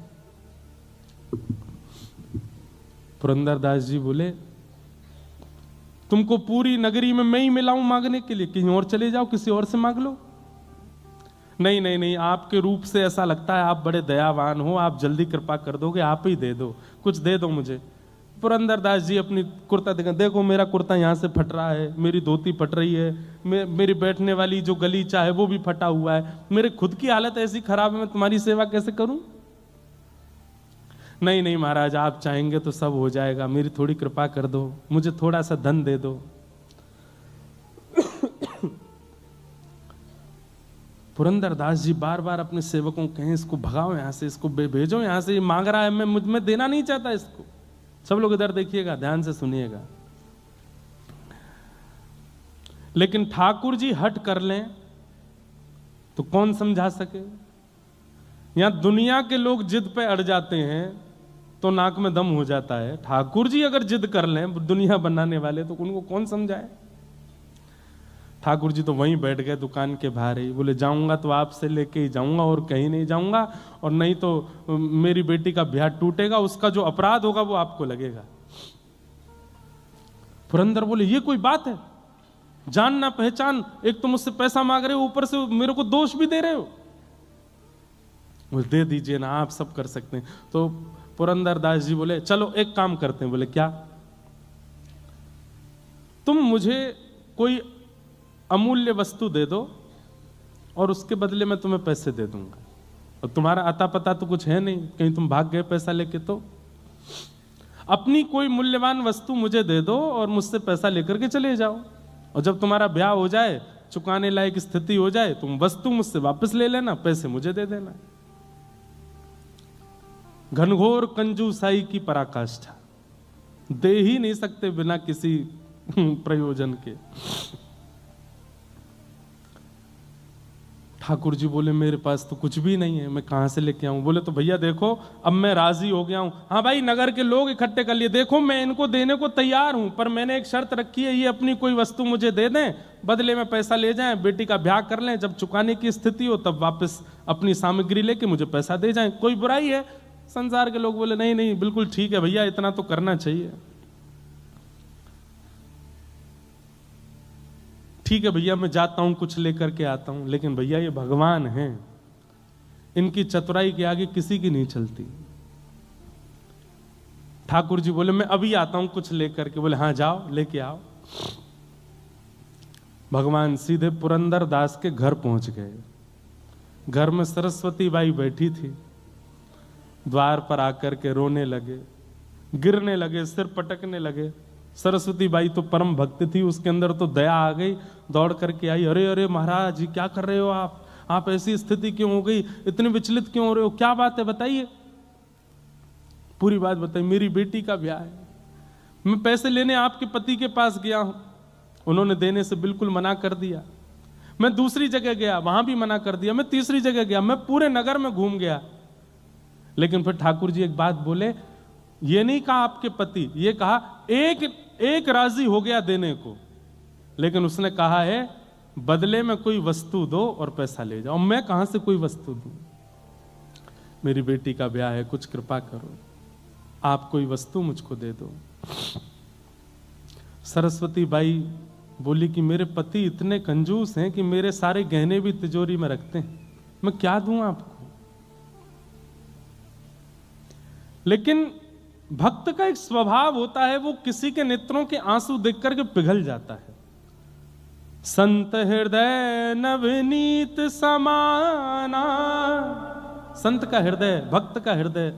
पुरंदर दास जी बोले, तुमको पूरी नगरी में मैं ही मिलाऊं मांगने के लिए, कहीं और चले जाओ, किसी और से मांग लो। नहीं नहीं नहीं, आपके रूप से ऐसा लगता है आप बड़े दयावान हो, आप जल्दी कृपा कर दोगे, आप ही दे दो, कुछ दे दो मुझे। पुरंदर दास जी अपनी कुर्ता दिखा, देखो मेरा कुर्ता यहाँ से फट रहा है, मेरी धोती फट रही है, मेरी बैठने वाली जो गलीचा है वो भी फटा हुआ है, मेरे खुद की हालत ऐसी खराब है, मैं तुम्हारी सेवा कैसे करूं? नहीं नहीं महाराज, आप चाहेंगे तो सब हो जाएगा, मेरी थोड़ी कृपा कर दो, मुझे थोड़ा सा धन दे दो। पुरंदर दास जी बार बार अपने सेवकों को कहें, इसको भगाओ यहाँ से, इसको भेजो यहाँ से, ये मांग रहा है, मैं देना नहीं चाहता इसको। सब लोग इधर देखिएगा, ध्यान से सुनिएगा। लेकिन ठाकुर जी हट कर लें तो कौन समझा सके? यहां दुनिया के लोग जिद पे अड़ जाते हैं तो नाक में दम हो जाता है, ठाकुर जी अगर जिद कर लें, दुनिया बनाने वाले, तो उनको कौन समझाए? ठाकुर जी तो वहीं बैठ गए दुकान के बाहर ही। बोले जाऊंगा तो आपसे लेके ही जाऊंगा और कहीं नहीं जाऊंगा, और नहीं तो मेरी बेटी का ब्याह टूटेगा, उसका जो अपराध होगा वो आपको लगेगा। पुरंदर बोले ये कोई बात है, जान ना पहचान, एक तो मुझसे पैसा मांग रहे हो, ऊपर से मेरे को दोष भी दे रहे हो। बोले दे दीजिए ना, आप सब कर सकते हैं। तो पुरंदर दास जी बोले चलो एक काम करते हैं। बोले क्या? तुम मुझे कोई अमूल्य वस्तु दे दो और उसके बदले में तुम्हें पैसे दे दूंगा, और तुम्हारा अता पता तो कुछ है नहीं, कहीं तुम भाग गए पैसा लेके, तो अपनी कोई मूल्यवान वस्तु मुझे दे दो और मुझसे पैसा लेकर के चले जाओ, और जब तुम्हारा ब्याह हो जाए, चुकाने लायक स्थिति हो जाए, तुम वस्तु मुझसे वापस ले लेना, पैसे मुझे दे देना। घनघोर कंजूसाई की पराकाष्ठा, दे ही नहीं सकते बिना किसी प्रयोजन के। ठाकुर जी बोले मेरे पास तो कुछ भी नहीं है, मैं कहां से लेके आऊं? बोले तो भैया देखो अब मैं राजी हो गया हूं। हाँ भाई, नगर के लोग इकट्ठे कर लिए, देखो मैं इनको देने को तैयार हूं, पर मैंने एक शर्त रखी है, ये अपनी कोई वस्तु मुझे दे दें, बदले में पैसा ले जाएं, बेटी का ब्याह कर लें, जब चुकाने की स्थिति हो तब वापस अपनी सामग्री लेके मुझे पैसा दे जाएं, कोई बुराई है? संसार के लोग बोले नहीं नहीं बिल्कुल ठीक है भैया, इतना तो करना चाहिए। ठीक है भैया, मैं जाता हूं, कुछ लेकर के आता हूं, लेकिन भैया ये भगवान हैं, इनकी चतुराई के आगे किसी की नहीं चलती। ठाकुर जी बोले मैं अभी आता हूं कुछ लेकर के। बोले हाँ जाओ, लेके आओ। भगवान सीधे पुरंदर दास के घर पहुंच गए। घर में सरस्वती बाई बैठी थी, द्वार पर आकर के रोने लगे, गिरने लगे, सिर पटकने लगे। सरस्वती बाई तो परम भक्त थी, उसके अंदर तो दया आ गई, दौड़ करके आई, अरे अरे महाराज जी क्या कर रहे हो आप ऐसी स्थिति क्यों हो गई, इतने विचलित क्यों हो रहे हो, क्या बात है बताइए। पूरी बात बताइए। मेरी बेटी का ब्याह है, मैं पैसे लेने आपके पति के पास गया हूं, उन्होंने देने से बिल्कुल मना कर दिया। मैं दूसरी जगह गया, वहां भी मना कर दिया। मैं तीसरी जगह गया, मैं पूरे नगर में घूम गया, लेकिन फिर ठाकुर जी एक बात बोले, ये नहीं कहा आपके पति, ये कहा एक राजी हो गया देने को, लेकिन उसने कहा है बदले में कोई वस्तु दो और पैसा ले जाओ। मैं कहां से कोई वस्तु दूं? मेरी बेटी का ब्याह है, कुछ कृपा करो, आप कोई वस्तु मुझको दे दो। सरस्वती बाई बोली कि मेरे पति इतने कंजूस हैं कि मेरे सारे गहने भी तिजोरी में रखते हैं, मैं क्या दूं आपको? लेकिन भक्त का एक स्वभाव होता है, वो किसी के नेत्रों के आंसू देख करके पिघल जाता है। संत हृदय नवनीत समाना, संत का हृदय, भक्त का हृदय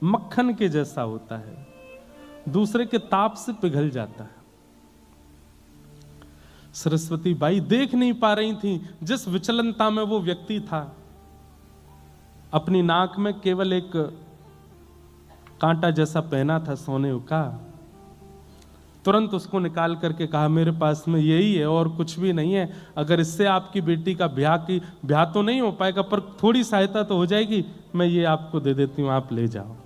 मक्खन के जैसा होता है, दूसरे के ताप से पिघल जाता है। सरस्वती बाई देख नहीं पा रही थी जिस विचलनता में वो व्यक्ति था। अपनी नाक में केवल एक कांटा जैसा पहना था सोने का, तुरंत उसको निकाल करके कहा मेरे पास में यही है और कुछ भी नहीं है, अगर इससे आपकी बेटी का ब्याह तो नहीं हो पाएगा पर थोड़ी सहायता तो हो जाएगी, मैं ये आपको दे देती हूं, आप ले जाओ।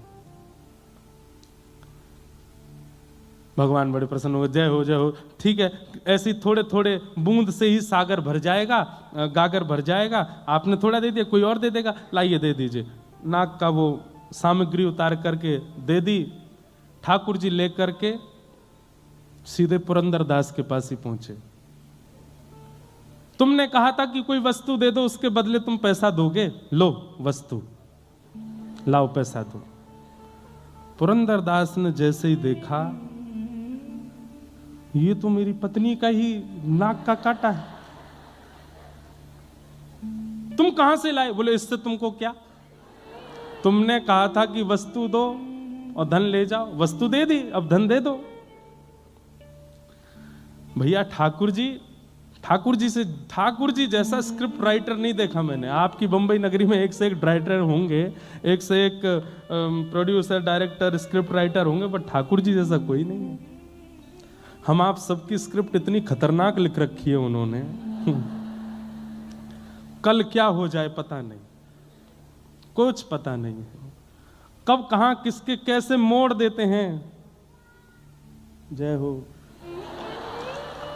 भगवान बड़े प्रसन्न हो, जय हो जय हो, ठीक है, ऐसी थोड़े थोड़े बूंद से ही सागर भर जाएगा, गागर भर जाएगा, आपने थोड़ा दे दिया कोई और दे देगा, लाइए दे दीजिए। नाक का वो सामग्री उतार करके दे दी। ठाकुर जी लेकर के सीधे पुरंदर दास के पास ही पहुंचे। तुमने कहा था कि कोई वस्तु दे दो, उसके बदले तुम पैसा दोगे, लो वस्तु, लाओ पैसा दो। पुरंदर दास ने जैसे ही देखा, ये तो मेरी पत्नी का ही नाक का काटा है, तुम कहां से लाए? बोले इससे तुमको क्या, तुमने कहा था कि वस्तु दो और धन ले जाओ, वस्तु दे दी, अब धन दे दो। भैया ठाकुर जी जैसा स्क्रिप्ट राइटर नहीं देखा मैंने। आपकी बंबई नगरी में एक से एक राइटर होंगे, एक से एक प्रोड्यूसर, डायरेक्टर, स्क्रिप्ट राइटर होंगे, पर ठाकुर जी जैसा कोई नहीं है। हम आप सबकी स्क्रिप्ट इतनी खतरनाक लिख रखी है उन्होंने, कल क्या हो जाए पता नहीं, कुछ पता नहीं है, कब कहां किसके कैसे मोड़ देते हैं। जय हो।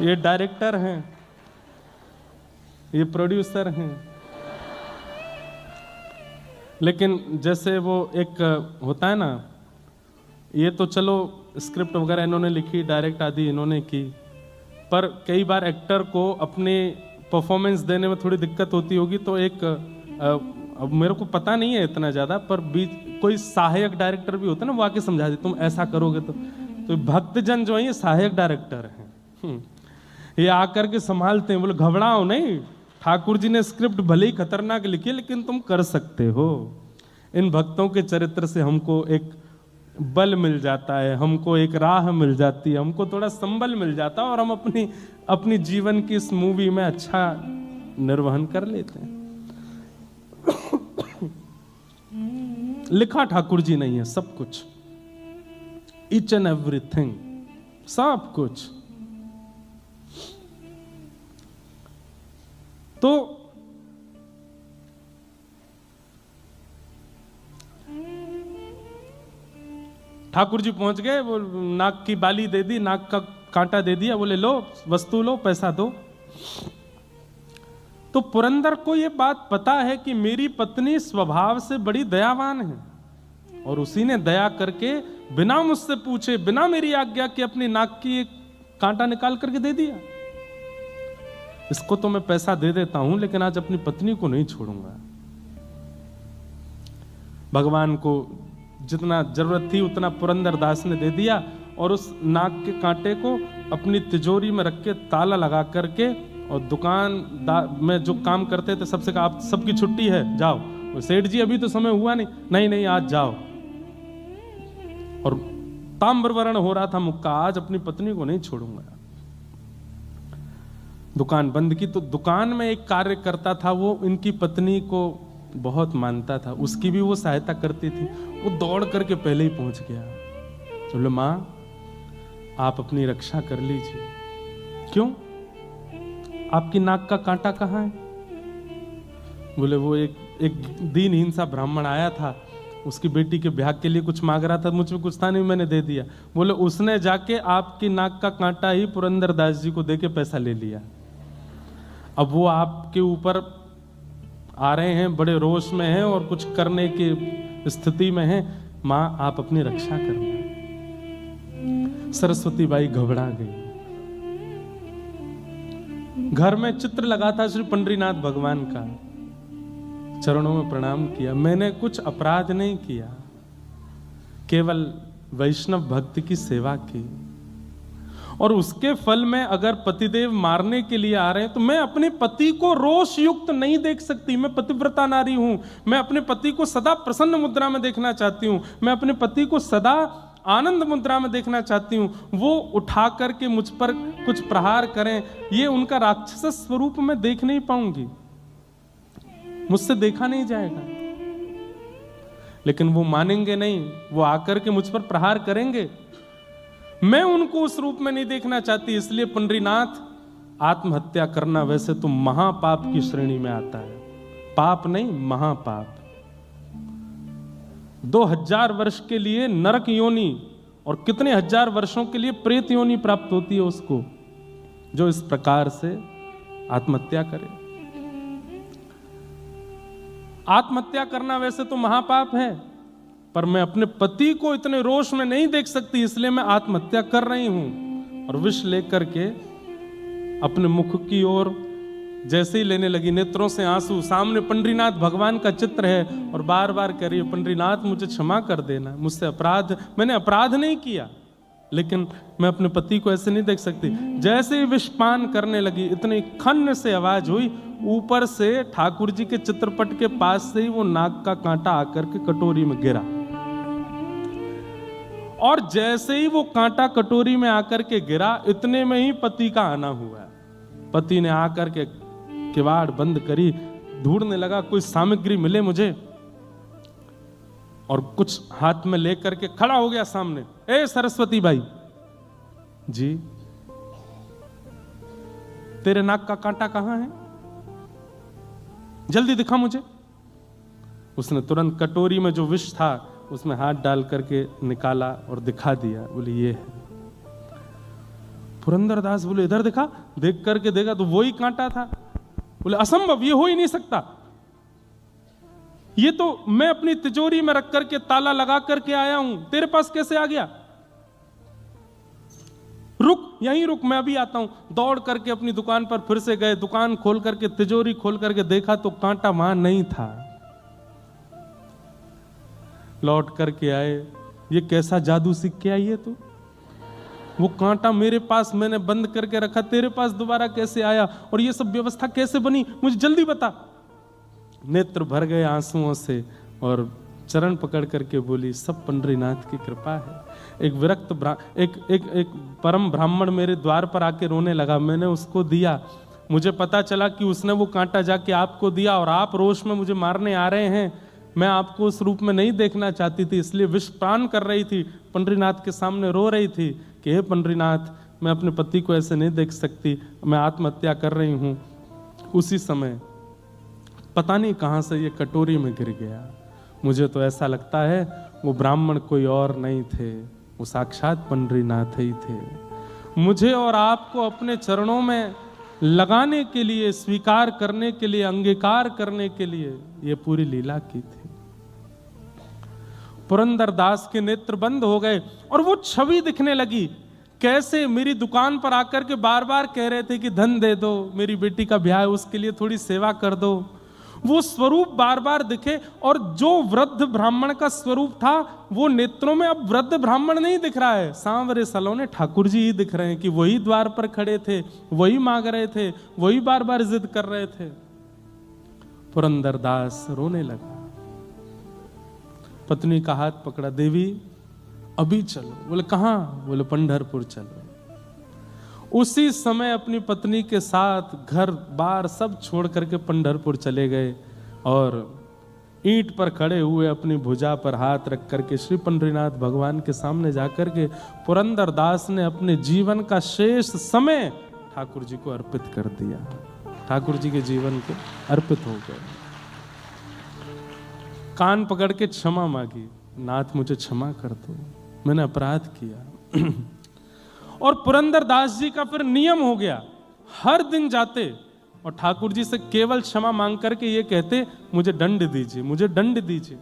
ये डायरेक्टर हैं, ये प्रोड्यूसर हैं। लेकिन जैसे वो एक होता है ना, ये तो चलो स्क्रिप्ट वगैरह इन्होंने लिखी, डायरेक्ट आदि इन्होंने की, पर कई बार एक्टर को अपने परफॉर्मेंस देने में थोड़ी दिक्कत होती होगी, तो एक अब मेरे को पता नहीं है इतना ज़्यादा, पर बीच कोई सहायक डायरेक्टर भी होता है ना, वो आके समझा दे तुम ऐसा करोगे तो भक्तजन जो है ये सहायक डायरेक्टर हैं। ये आकर के संभालते हैं, बोले घबराओ नहीं, ठाकुर जी ने स्क्रिप्ट भले ही खतरनाक लिखी है लेकिन तुम कर सकते हो। इन भक्तों के चरित्र से हमको एक बल मिल जाता है, हमको एक राह मिल जाती है, हमको थोड़ा संबल मिल जाता है और हम अपनी जीवन की इस मूवी में अच्छा निर्वहन कर लेते हैं। लिखा ठाकुर जी नहीं है सब कुछ, ईच एंड एवरीथिंग, सब कुछ। तो ठाकुर जी पहुंच गए, वो नाक की बाली दे दी, नाक का कांटा दे दिया, बोले लो वस्तु लो, पैसा दो। तो पुरंदर को ये बात पता है कि मेरी पत्नी स्वभाव से बड़ी दयावान है, और उसी ने दया करके बिना मुझसे पूछे, बिना मेरी आज्ञा के अपनी नाक की एक कांटा निकाल करके दे दिया। इसको तो मैं पैसा दे देता हूं, लेकिन आज अपनी पत्नी को नहीं छोड़ूंगा। भगवान को जितना जरूरत थी उतना पुरंदर दास ने दे दिया, और उस नाक के कांटे को अपनी तिजोरी में रख के ताला लगा करके, और दुकान में जो काम करते थे सबसे कहा आप सबकी छुट्टी है, जाओ। सेठ जी अभी तो समय हुआ नहीं, नहीं आज जाओ। और ताम्रवर्ण हो रहा था मुक्का, आज अपनी पत्नी को नहीं छोड़ूंगा। दुकान बंद की। तो दुकान में एक कार्य करता था, वो इनकी पत्नी को बहुत मानता था, उसकी भी वो सहायता करती थी। वो दौड़ करके पहले ही पहुंच गया, बोले मां आप अपनी रक्षा कर लीजिए। क्यों? आपकी नाक का कांटा कहाँ है? बोले वो एक दीनहीन सा ब्राह्मण आया था, उसकी बेटी के ब्याह के लिए कुछ मांग रहा था, मुझ में कुछ था नहीं, मैंने दे दिया। बोले उसने जाके आपकी नाक का कांटा ही पुरंदर दास जी को देके पैसा ले लिया। अब वो आपके ऊपर आ रहे हैं, बड़े रोष में हैं और कुछ करने की स्थिति में हैं। मां आप अपनी रक्षा करना। सरस्वती बाई घबरा गई। घर में चित्र लगा था श्री पंडरीनाथ भगवान का, चरणों में प्रणाम किया। मैंने कुछ अपराध नहीं किया, केवल वैष्णव भक्ति की सेवा की, और उसके फल में अगर पतिदेव मारने के लिए आ रहे हैं तो मैं अपने पति को रोष युक्त नहीं देख सकती। मैं पतिव्रता नारी हूं, मैं अपने पति को सदा प्रसन्न मुद्रा में देखना चाहती हूं, मैं अपने पति को सदा आनंद मुद्रा में देखना चाहती हूं। वो उठा करके मुझ पर कुछ प्रहार करें, ये उनका राक्षस स्वरूप मैं देख नहीं पाऊंगी, मुझसे देखा नहीं जाएगा। लेकिन वो मानेंगे नहीं, वो आकर के मुझ पर प्रहार करेंगे, मैं उनको उस रूप में नहीं देखना चाहती। इसलिए पंडरीनाथ आत्महत्या करना वैसे तो महापाप की श्रेणी में आता है, पाप नहीं महापाप। 2000 वर्ष के लिए नरक योनि और कितने हजार वर्षों के लिए प्रेत योनि प्राप्त होती है उसको, जो इस प्रकार से आत्महत्या करे। आत्महत्या करना वैसे तो महापाप है, पर मैं अपने पति को इतने रोष में नहीं देख सकती, इसलिए मैं आत्महत्या कर रही हूं। और विष लेकर के अपने मुख की ओर जैसे ही लेने लगी, नेत्रों से आंसू, सामने पंडरीनाथ भगवान का चित्र है, और बार बार कह रही है पंडरीनाथ मुझे क्षमा कर देना, मुझसे अपराध, मैंने अपराध नहीं किया, लेकिन मैं अपने पति को ऐसे नहीं देख सकती। जैसे ही विषपान करने लगी, इतनी खन्न से आवाज हुई, ऊपर से ठाकुर जी के चित्रपट के पास से ही वो नाक का कांटा आकर के कटोरी में गिरा, और जैसे ही वो कांटा कटोरी में आकर के गिरा, इतने में ही पति का आना हुआ। पति ने आकर के किवाड़ बंद करी, ढूंढने लगा कोई सामग्री मिले मुझे, और कुछ हाथ में लेकर के खड़ा हो गया सामने। ए सरस्वती बाई जी, तेरे नाक का कांटा कहां है, जल्दी दिखा मुझे। उसने तुरंत कटोरी में जो विष था उसमें हाथ डाल करके निकाला और दिखा दिया, बोले ये है। पुरंदरदास बोले इधर दिखा, देख करके देखा तो वही कांटा था। बोले असंभव, ये हो ही नहीं सकता, ये तो मैं अपनी तिजोरी में रख करके ताला लगा करके आया हूं, तेरे पास कैसे आ गया? रुक, यहीं रुक, मैं अभी आता हूं। दौड़ करके अपनी दुकान पर फिर से गए, दुकान खोल करके तिजोरी खोल करके देखा तो कांटा वहां नहीं था। लौट करके आए, ये कैसा जादू सीख के आई है तू? वो कांटा मेरे पास मैंने बंद करके रखा, तेरे पास दोबारा कैसे आया? और ये सब व्यवस्था कैसे बनी, मुझे जल्दी बता। नेत्र भर गए आंसुओं से और चरण पकड़ करके बोली, सब पंडरीनाथ की कृपा है। एक विरक्त एक परम ब्राह्मण मेरे द्वार पर आके रोने लगा, मैंने उसको दिया, मुझे पता चला कि उसने वो कांटा जाके आपको दिया और आप रोष में मुझे मारने आ रहे हैं। मैं आपको उस रूप में नहीं देखना चाहती थी, इसलिए विष प्राण कर रही थी, पंडरीनाथ के सामने रो रही थी कि हे पंडरीनाथ, मैं अपने पति को ऐसे नहीं देख सकती, मैं आत्महत्या कर रही हूं। उसी समय पता नहीं कहां से ये कटोरी में गिर गया। मुझे तो ऐसा लगता है वो ब्राह्मण कोई और नहीं थे, वो साक्षात पंडरीनाथ ही थे। मुझे और आपको अपने चरणों में लगाने के लिए, स्वीकार करने के लिए, अंगीकार करने के लिए ये पूरी लीला की थी। पुरंदर दास के नेत्र बंद हो गए और वो छवि दिखने लगी, कैसे मेरी दुकान पर आकर के बार बार कह रहे थे कि धन दे दो, मेरी बेटी का ब्याह है, उसके लिए थोड़ी सेवा कर दो। वो स्वरूप बार बार दिखे और जो वृद्ध ब्राह्मण का स्वरूप था वो नेत्रों में अब वृद्ध ब्राह्मण नहीं दिख रहा है, सांवरे सलोने ठाकुर जी ही दिख रहे हैं कि वही द्वार पर खड़े थे, वही मांग रहे थे, वही बार बार जिद कर रहे थे। पुरंदर दास रोने लगा, पत्नी का हाथ पकड़ा, देवी अभी चलो। बोले कहां? बोले पंढरपुर चलो। उसी समय अपनी पत्नी के साथ घर बार सब छोड़ करके पंढरपुर चले गए और ईंट पर खड़े हुए अपनी भुजा पर हाथ रख करके श्री पंडरीनाथ भगवान के सामने जाकर के पुरंदर दास ने अपने जीवन का शेष समय ठाकुर जी को अर्पित कर दिया। ठाकुर जी के जीवन को अर्पित हो गए। कान पकड़ के क्षमा मांगी, नाथ मुझे क्षमा कर दो, मैंने अपराध किया। और पुरंदर दास जी का फिर नियम हो गया, हर दिन जाते और ठाकुर जी से केवल क्षमा मांग करके ये कहते, मुझे दंड दीजिए, मुझे दंड दीजिए।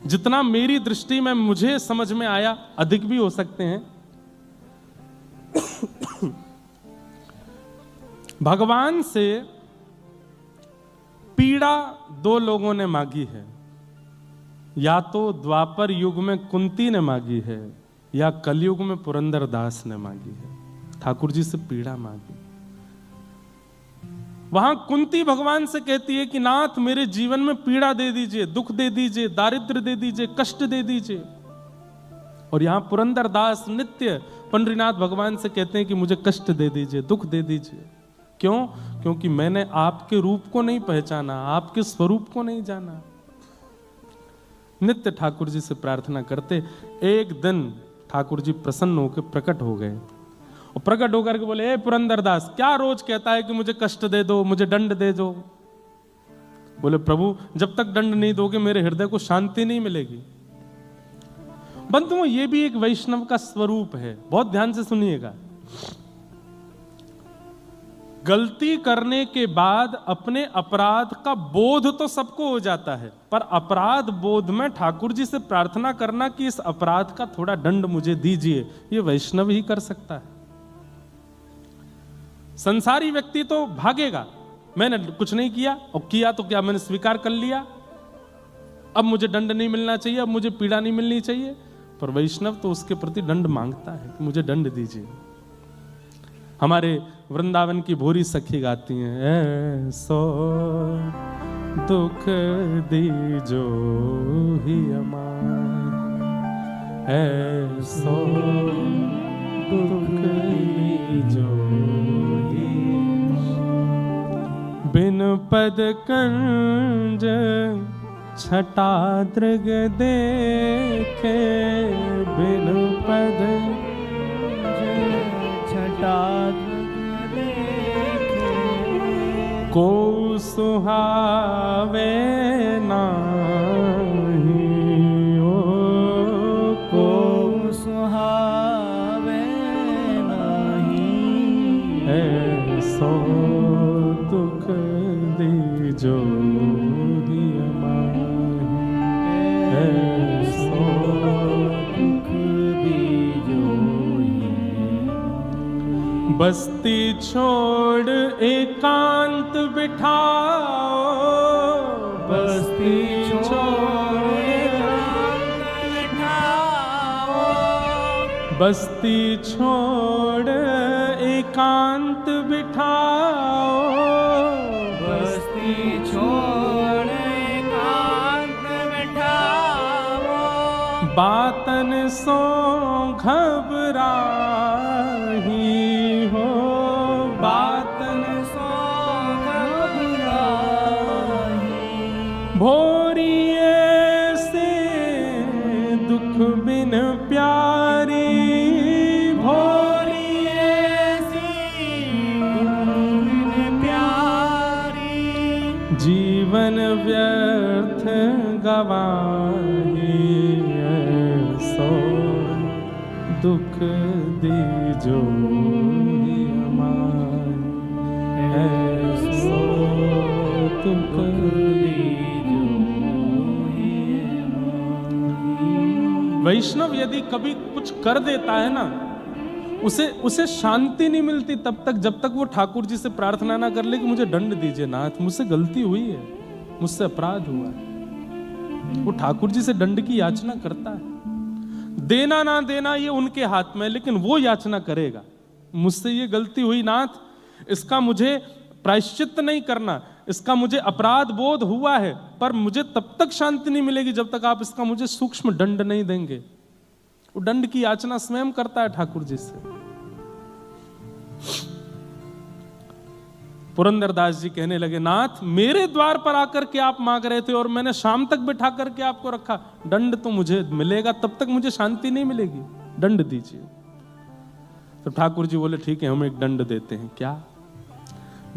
जितना मेरी दृष्टि में मुझे समझ में आया, अधिक भी हो सकते हैं। भगवान से पीड़ा दो लोगों ने मांगी है, या तो द्वापर युग में कुंती ने मांगी है या कलयुग में पुरंदर दास ने मांगी है। ठाकुर जी से पीड़ा मांगी। वहां कुंती भगवान से कहती है कि नाथ मेरे जीवन में पीड़ा दे दीजिए, दुख दे दीजिए, दारिद्र्य दे दीजिए, कष्ट दे दीजिए। और यहां पुरंदर दास नित्य पंडरीनाथ भगवान से कहते हैं कि मुझे कष्ट दे दीजिए, दुख दे दीजिए। क्यों? क्योंकि मैंने आपके रूप को नहीं पहचाना, आपके स्वरूप को नहीं जाना। नित्य ठाकुर जी से प्रार्थना करते। एक दिन ठाकुर जी प्रसन्न होकर प्रकट हो गए और प्रकट होकर के बोले, ए पुरंदर दास, क्या रोज कहता है कि मुझे कष्ट दे दो, मुझे दंड दे दो। बोले प्रभु, जब तक दंड नहीं दोगे मेरे हृदय को शांति नहीं मिलेगी। बंधुओं, ये भी एक वैष्णव का स्वरूप है, बहुत ध्यान से सुनिएगा। गलती करने के बाद अपने अपराध का बोध तो सबको हो जाता है, पर अपराध बोध में ठाकुर जी से प्रार्थना करना कि इस अपराध का थोड़ा दंड मुझे दीजिए, ये वैष्णव ही कर सकता है। संसारी व्यक्ति तो भागेगा, मैंने कुछ नहीं किया, और किया तो क्या, मैंने स्वीकार कर लिया, अब मुझे दंड नहीं मिलना चाहिए, अब मुझे पीड़ा नहीं मिलनी चाहिए। पर वैष्णव तो उसके प्रति दंड मांगता है कि मुझे दंड दीजिए। हमारे वृंदावन की भोरी सखी गाती हैं, ऐसो दुख दीजो ही अमार, ऐसो दुख दीजो ही, बिन पद कंज छटा दृग देखे, बिन पद छटा को सुहावे नाही, ओ को सुहावे नाही, ऐसो दीजो हिय माहि ऐसो दुख दीजो बस्ती छोड़ एकांत बिठाओ बस्ती छोड़ बस्ती छोड़ एकांत बिठाओ बस्ती छोड़ एकांत बिठाओ बातन सो घबराही हो बातन सो घबराही भोरिए से दुख बिन प्यारी जीवन व्यर्थ गवाही ऐसो दुख दीजो हिय माहि ऐसो दुख दीजो हिय माहि। वैष्णव यदि कभी कुछ कर देता है ना, उसे शांति नहीं मिलती तब तक जब तक वो ठाकुर जी से प्रार्थना ना कर ले कि मुझे दंड दीजिए नाथ, मुझसे गलती हुई है, मुझसे अपराध हुआ है। वो ठाकुर जी से दंड की याचना करता है। देना ना देना ये उनके हाथ में है, लेकिन वो याचना करेगा, मुझसे ये गलती हुई नाथ, इसका मुझे प्रायश्चित नहीं करना, इसका मुझे अपराध बोध हुआ है, पर मुझे तब तक शांति नहीं मिलेगी जब तक आप इसका मुझे सूक्ष्म दंड नहीं देंगे। वो दंड की याचना स्वयं करता है ठाकुर जी से। पुरंदरदास जी कहने लगे, नाथ मेरे द्वार पर आकर के आप मांग रहे थे और मैंने शाम तक बिठा करके आपको रखा, दंड तो मुझे मिलेगा, तब तक मुझे शांति नहीं मिलेगी, दंड दीजिए। तो ठाकुर जी बोले ठीक है, हम एक दंड देते हैं। क्या?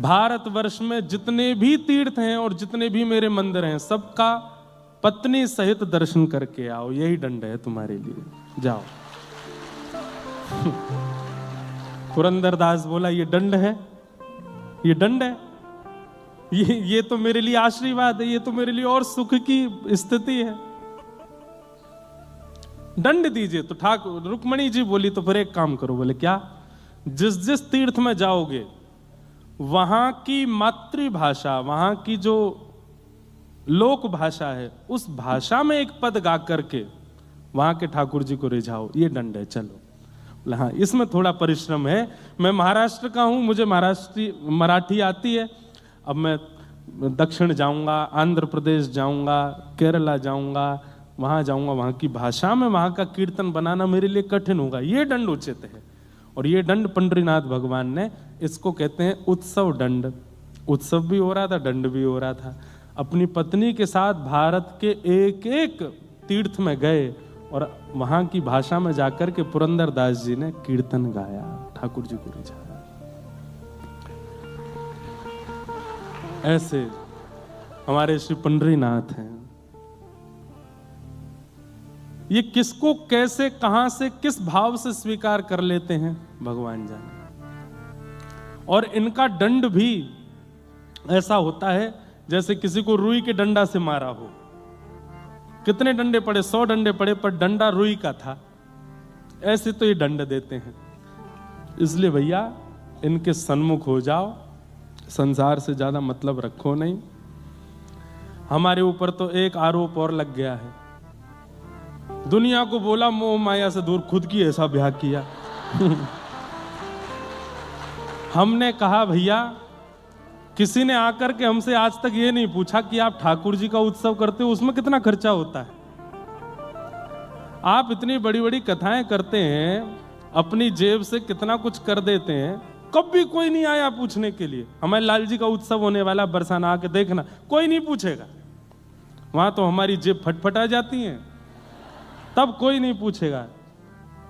भारतवर्ष में जितने भी तीर्थ हैं और जितने भी मेरे मंदिर हैं, सबका पत्नी सहित दर्शन करके आओ, यही दंड है तुम्हारे लिए, जाओ। पुरंदरदास बोला, ये दंड है, ये दंड है, ये तो मेरे लिए आशीर्वाद है, ये तो मेरे लिए और सुख की स्थिति है, दंड दीजिए। तो ठाकुर रुक्मणी जी बोली, तो फिर एक काम करो। बोले क्या? जिस जिस तीर्थ में जाओगे वहां की मातृभाषा, वहां की जो लोक भाषा है, उस भाषा में एक पद गा करके वहां के ठाकुर जी को रिझाओ, ये दंड है। चलो। हाँ, इसमें थोड़ा परिश्रम है, मैं महाराष्ट्र का हूं, मुझे मराठी आती है, अब मैं दक्षिण जाऊंगा, आंध्र प्रदेश जाऊंगा, केरला जाऊंगा, वहां जाऊंगा, वहां की भाषा में वहां का कीर्तन बनाना मेरे लिए कठिन होगा, ये दंड उचित है। और ये दंड पंडरीनाथ भगवान ने, इसको कहते हैं उत्सव दंड। उत्सव भी हो रहा था, दंड भी हो रहा था। अपनी पत्नी के साथ भारत के एक एक तीर्थ में गए और वहां की भाषा में जाकर के पुरंदरदास जी ने कीर्तन गाया, ठाकुर जी को रिझाया। ऐसे हमारे श्री पंडरीनाथ हैं। ये किसको कैसे, कहां से, किस भाव से स्वीकार कर लेते हैं भगवान जाने। और इनका दंड भी ऐसा होता है जैसे किसी को रुई के डंडा से मारा हो। कितने डंडे पड़े? 100 डंडे पड़े, पर डंडा रुई का था। ऐसे तो ये दंड देते हैं। इसलिए भैया इनके सन्मुख हो जाओ, संसार से ज्यादा मतलब रखो नहीं। हमारे ऊपर तो एक आरोप और लग गया है, दुनिया को बोला मोह माया से दूर, खुद की ऐसा ब्याह किया। हमने कहा भैया, किसी ने आकर के हमसे आज तक ये नहीं पूछा कि आप ठाकुर जी का उत्सव करते हो, उसमें कितना खर्चा होता है। आप इतनी बड़ी बड़ी कथाएं करते हैं, अपनी जेब से कितना कुछ कर देते हैं, कभी कोई नहीं आया पूछने के लिए। हमारे लाल जी का उत्सव होने वाला, बरसाना आके देखना, कोई नहीं पूछेगा। वहां तो हमारी जेब फटफटा जाती है, तब कोई नहीं पूछेगा।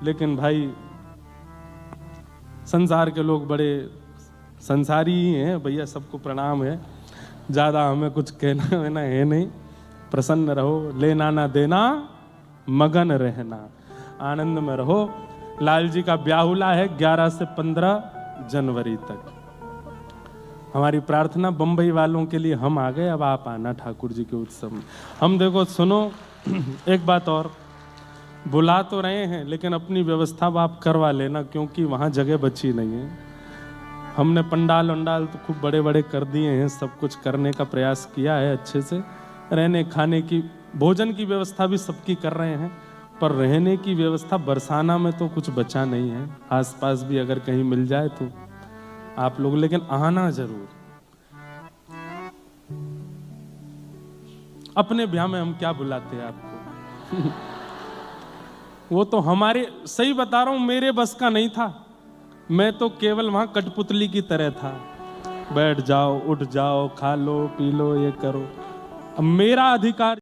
लेकिन भाई संसार के लोग बड़े संसारी ही हैं भैया, सबको प्रणाम है, ज्यादा हमें कुछ कहना वेना है नहीं। प्रसन्न रहो, लेना ना देना, मगन रहना, आनंद में रहो। लाल जी का ब्याहुला है 11 से 15 जनवरी तक। हमारी प्रार्थना बम्बई वालों के लिए, हम आ गए, अब आप आना ठाकुर जी के उत्सव में। हम देखो सुनो, एक बात और, बुला तो रहे हैं लेकिन अपनी व्यवस्था आप करवा लेना, क्योंकि वहाँ जगह बची नहीं है। हमने पंडाल वंडाल तो खूब बड़े बड़े कर दिए हैं, सब कुछ करने का प्रयास किया है अच्छे से, रहने खाने की, भोजन की व्यवस्था भी सबकी कर रहे हैं, पर रहने की व्यवस्था बरसाना में तो कुछ बचा नहीं है। आसपास भी अगर कहीं मिल जाए तो आप लोग लेकिन आना जरूर। अपने ब्याह में हम क्या बुलाते हैं आपको वो तो हमारे, सही बता रहा हूं, मेरे बस का नहीं था। मैं तो केवल वहां कठपुतली की तरह था, बैठ जाओ, उठ जाओ, खा लो, पी लो, ये करो। अब मेरा अधिकार